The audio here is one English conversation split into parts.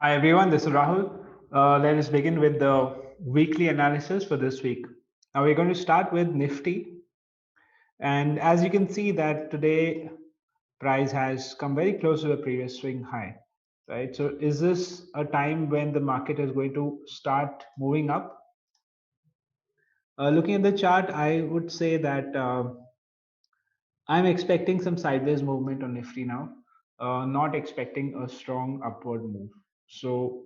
Hi everyone, this is Rahul. Let us begin with the weekly analysis for this week. Now we're going to start with Nifty, and as you can see that today price has come very close to the previous swing high, right? So is this a time when the market is going to start moving up? Looking at the chart, I would say that I'm expecting some sideways movement on Nifty now, not expecting a strong upward move. So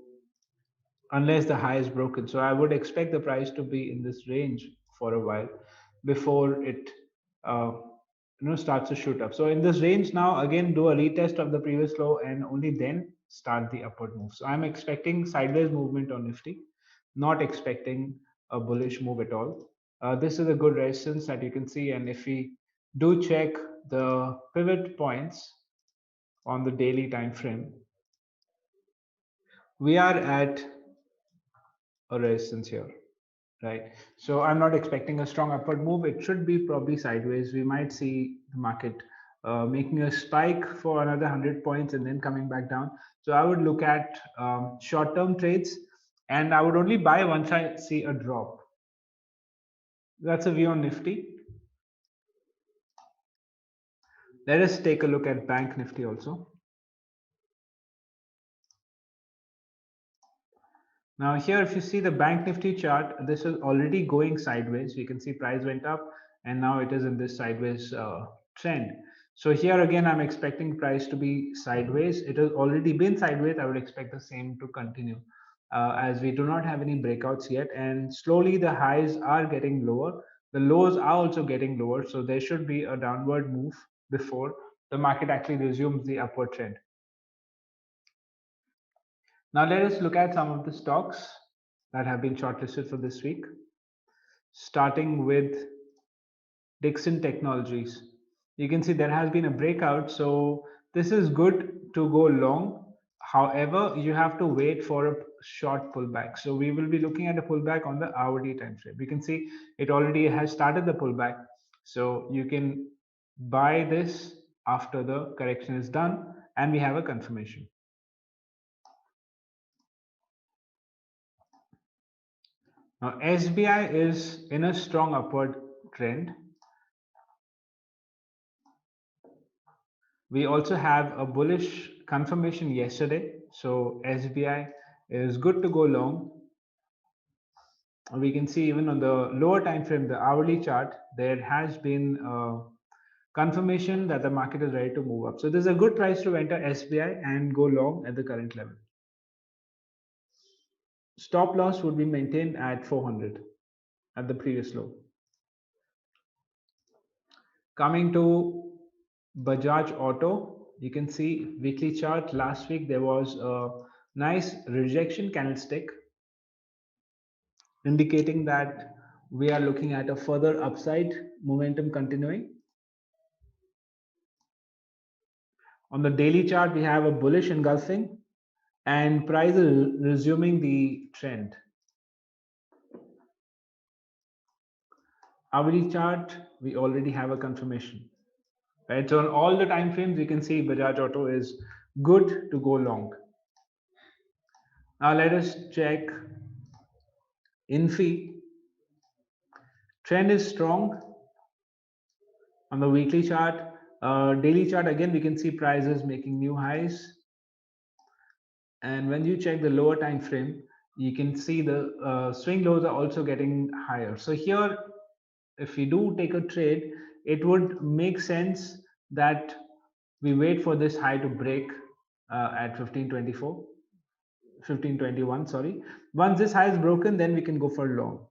unless the high is broken. So I would expect the price to be in this range for a while before it uh, starts to shoot up. So in this range now, again do a retest of the previous low and only then start the upward move. So I'm expecting sideways movement on Nifty, not expecting a bullish move at all. This is a good resistance that you can see, and if we do check the pivot points on the daily time frame, we are at a resistance here, right? So I'm not expecting a strong upward move. It should be probably sideways. We might see the market making a spike for another 100 points and then coming back down. So I would look at short-term trades, and I would only buy once I see a drop. That's a view on Nifty. Let us take a look at Bank Nifty also. Now here, if you see the Bank Nifty chart, this is already going sideways. You can see price went up and now it is in this sideways trend. So here again, I'm expecting price to be sideways. It has already been sideways. I would expect the same to continue as we do not have any breakouts yet. And slowly the highs are getting lower. The lows are also getting lower. So there should be a downward move before the market actually resumes the upward trend. Now let us look at some of the stocks that have been shortlisted for this week, starting with Dixon Technologies. You can see there has been a breakout, so this is good to go long. However, you have to wait for a short pullback. So we will be looking at a pullback on the hourly time frame. We can see it already has started the pullback. So you can buy this after the correction is done and we have a confirmation. Now, SBI is in a strong upward trend. We also have a bullish confirmation yesterday. So SBI is good to go long. We can see even on the lower time frame, the hourly chart, there has been a confirmation that the market is ready to move up. So this is a good price to enter SBI and go long at the current level. Stop loss would be maintained at 400 at the previous low. Coming to Bajaj Auto, you can see weekly chart. Last week there was a nice rejection candlestick indicating that we are looking at a further upside momentum continuing. On the daily chart, we have a bullish engulfing and price is resuming the trend. Hourly chart, we already have a confirmation. Right, so on all the time frames, you can see Bajaj Auto is good to go long. Now let us check Infi. Trend is strong on the weekly chart. Daily chart, again, we can see prices making new highs. And when you check the lower time frame, you can see the swing lows are also getting higher. So here, if we do take a trade, it would make sense that we wait for this high to break at 1524. 1521, sorry. Once this high is broken, then we can go for long.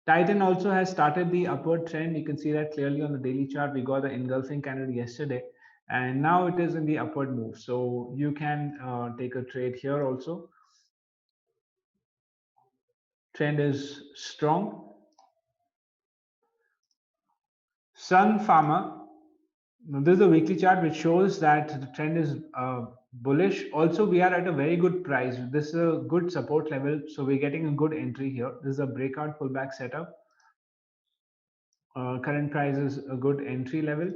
Titan also has started the upward trend. You can see that clearly on the daily chart. We got the engulfing candle yesterday, and now it is in the upward move. So you can take a trade here also. Trend is strong. Sun Pharma. Now this is a weekly chart which shows that the trend is bullish. Also, we are at a very good price. This is a good support level, so we're getting a good entry here. This is a breakout pullback setup. Current price is a good entry level.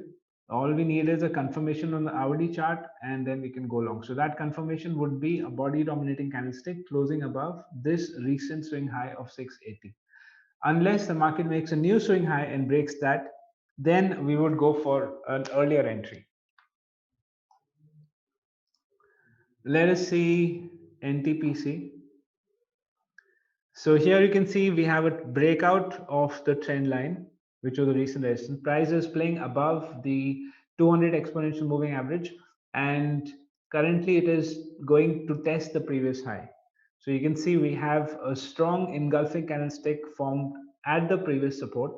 All we need is a confirmation on the hourly chart, and then we can go long. So that confirmation would be a body dominating candlestick closing above this recent swing high of 680. Unless the market makes a new swing high and breaks that, then we would go for an earlier entry. Let us see NTPC. So here you can see we have a breakout of the trend line, which was the recent resistance. Price is playing above the 200 exponential moving average, and currently it is going to test the previous high. So you can see we have a strong engulfing candlestick formed at the previous support,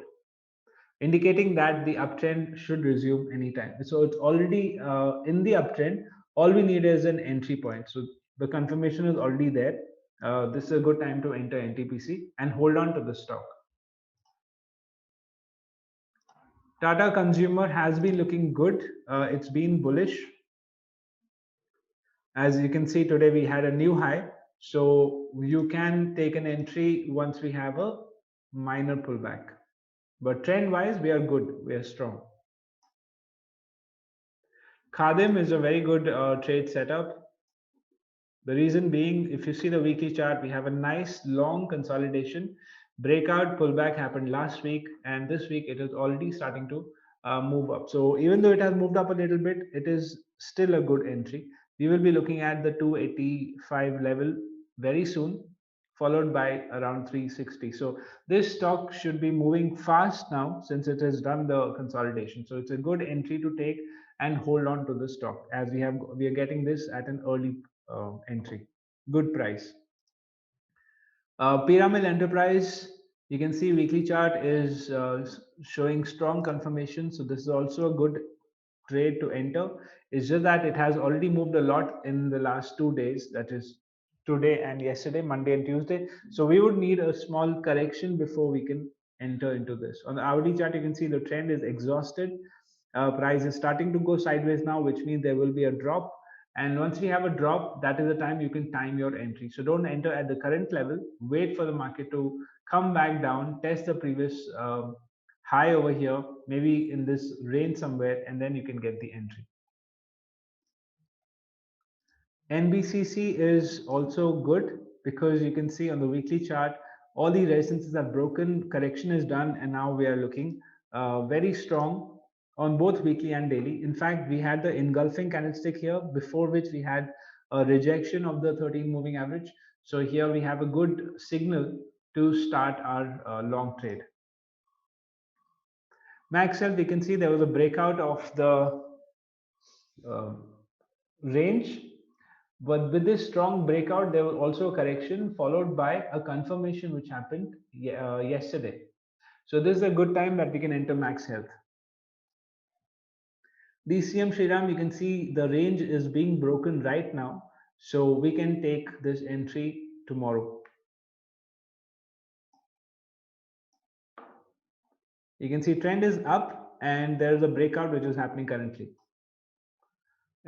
indicating that the uptrend should resume anytime. So it's already in the uptrend. All we need is an entry point. So the confirmation is already there. This is a good time to enter NTPC and hold on to the stock. Tata Consumer has been looking good. It's been bullish. As you can see today, we had a new high. So you can take an entry once we have a minor pullback. But trend wise, we are good. We are strong. Khadim is a very good trade setup. The reason being, if you see the weekly chart, we have a nice long consolidation. Breakout pullback happened last week, and this week it is already starting to move up. So even though it has moved up a little bit, it is still a good entry. We will be looking at the 285 level very soon, followed by around 360. So this stock should be moving fast now since it has done the consolidation. So it's a good entry to take and hold on to the stock, as we are getting this at an early entry. Good price. Pyramid Enterprise, you can see weekly chart is showing strong confirmation. So this is also a good trade to enter. It's just that it has already moved a lot in the last 2 days, that is today and yesterday, Monday and Tuesday. So we would need a small correction before we can enter into this. On the hourly chart, you can see the trend is exhausted. Price is starting to go sideways now, which means there will be a drop. And once we have a drop, that is the time you can time your entry. So don't enter at the current level. Wait for the market to come back down, test the previous high over here, maybe in this range somewhere, and then you can get the entry. NBCC is also good because you can see on the weekly chart, all the resistances are broken, correction is done, and now we are looking very strong on both weekly and daily. In fact, we had the engulfing candlestick here, before which we had a rejection of the 13 moving average. So here we have a good signal to start our long trade. Max Health, you can see there was a breakout of the uh, range. But with this strong breakout, there was also a correction followed by a confirmation which happened yesterday. So this is a good time that we can enter Max Health. DCM Shriram, you can see the range is being broken right now. So we can take this entry tomorrow. You can see trend is up and there is a breakout which is happening currently.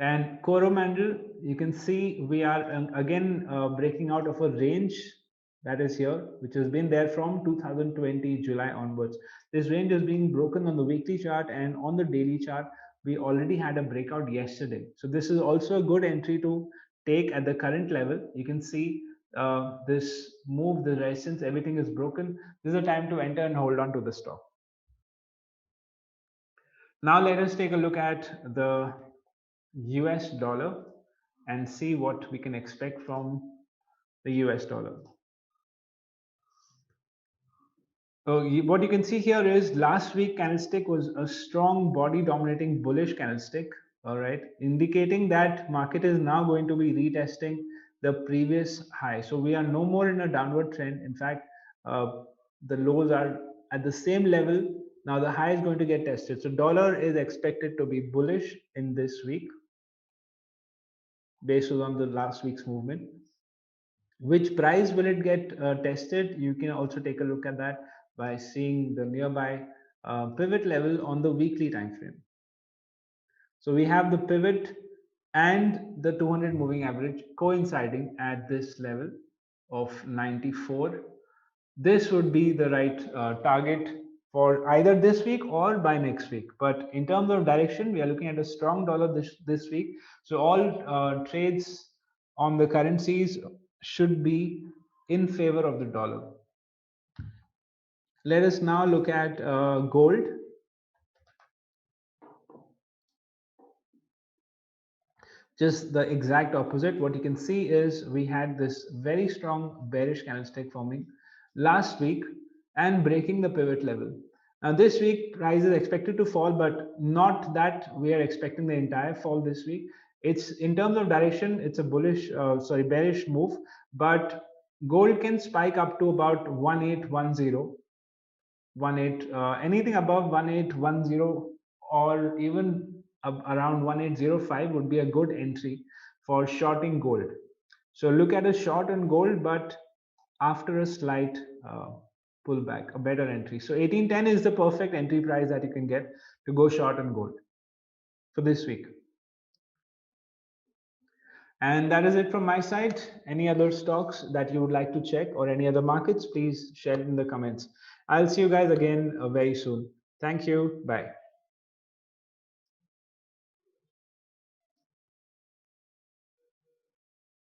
And Coromandel, you can see we are again breaking out of a range that is here, which has been there from 2020 July onwards. This range is being broken on the weekly chart, and on the daily chart, we already had a breakout yesterday. So this is also a good entry to take at the current level. You can see this move, the resistance, everything is broken. This is a time to enter and hold on to the stock. Now let us take a look at the US dollar and see what we can expect from the US dollar. So what you can see here is last week candlestick was a strong body dominating bullish candlestick, all right, indicating that market is now going to be retesting the previous high. So we are no more in a downward trend. In fact, the lows are at the same level. Now the high is going to get tested. So dollar is expected to be bullish in this week based on the last week's movement. Which price will it get tested? You can also take a look at that by seeing the nearby pivot level on the weekly time frame. So we have the pivot and the 200 moving average coinciding at this level of 94. This would be the right target for either this week or by next week. But in terms of direction, we are looking at a strong dollar this week. So all trades on the currencies should be in favor of the dollar. Let us now look at gold. Just the exact opposite. What you can see is we had this very strong bearish candlestick forming last week and breaking the pivot level. Now this week price is expected to fall, but not that we are expecting the entire fall this week. It's in terms of direction, it's a bearish move, but gold can spike up to about 1810, anything above 1810 or even around 1805 would be a good entry for shorting gold. So look at a short on gold, but after a slight pullback, a better entry. So 1810 is the perfect entry price that you can get to go short on gold for this week. And that is it from my side. Any other stocks that you would like to check or any other markets, please share it in the comments. I'll see you guys again very soon. Thank you. Bye.